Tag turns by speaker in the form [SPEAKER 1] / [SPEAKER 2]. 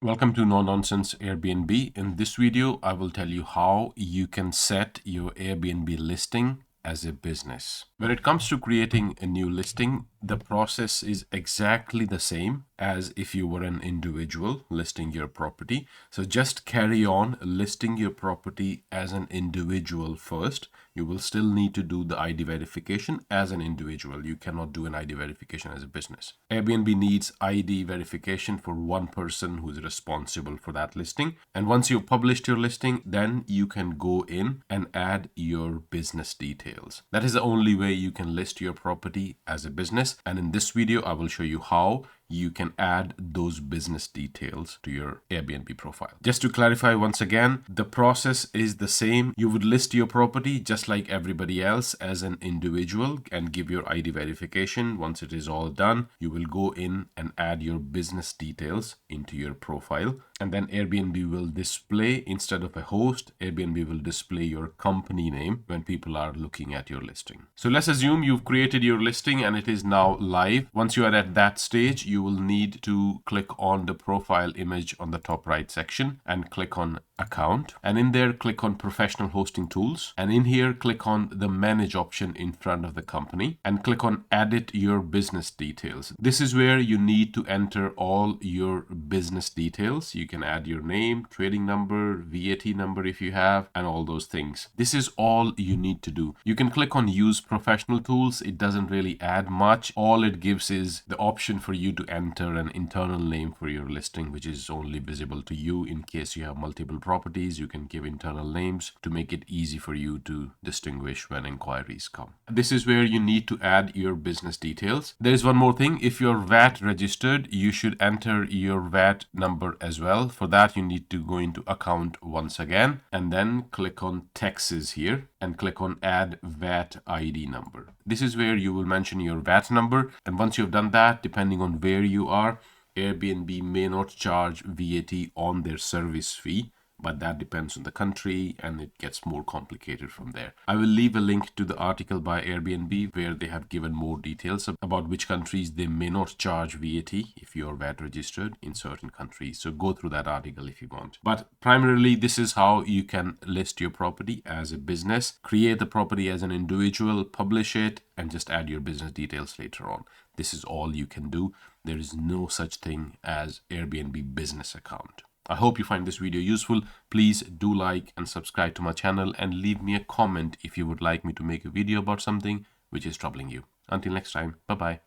[SPEAKER 1] Welcome to No Nonsense Airbnb. In this video, I will tell you how you can set your Airbnb listing as a business. When it comes to creating a new listing, the process is exactly the same as if you were an individual listing your property. So just carry on listing your property as an individual first. You will still need to do the ID verification as an individual. You cannot do an ID verification as a business. Airbnb needs ID verification for one person who is responsible for that listing. And once you've published your listing, then you can go in and add your business details. That is the only way you can list your property as a business. And in this video, I will show you how you can add those business details to your Airbnb profile. Just to clarify once again, the process is the same. You would list your property just like everybody else as an individual and give your ID verification. Once it is all done, you will go in and add your business details into your profile. And then Airbnb will display, instead of a host, Airbnb will display your company name when people are looking at your listing. So let's assume you've created your listing and it is now live. Once you are at that stage, you will need to click on the profile image on the top right section and click on account. And in there, click on professional hosting tools. And in here, click on the manage option in front of the company and click on edit your business details. This is where you need to enter all your business details. You can add your name, trading number, VAT number if you have, and all those things. This is all you need to do. You can click on use professional tools. It doesn't really add much. All it gives is the option for you to enter an internal name for your listing, which is only visible to you. In case you have multiple properties, you can give internal names to make it easy for you to distinguish when inquiries come. This is where you need to add your business details. There is one more thing. If you're VAT registered, you should enter your VAT number as well. For that, you need to go into account once again and then click on taxes here and click on add VAT ID number. This is where you will mention your VAT number. And once you've done that, depending on where you are, Airbnb may not charge VAT on their service fee, but that depends on the country and it gets more complicated from there. I will leave a link to the article by Airbnb where they have given more details about which countries they may not charge VAT if you're VAT registered in certain countries. So go through that article if you want. But primarily, this is how you can list your property as a business, create the property as an individual, publish it, and just add your business details later on. This is all you can do. There is no such thing as Airbnb business account. I hope you find this video useful. Please do like and subscribe to my channel and leave me a comment if you would like me to make a video about something which is troubling you. Until next time, bye-bye.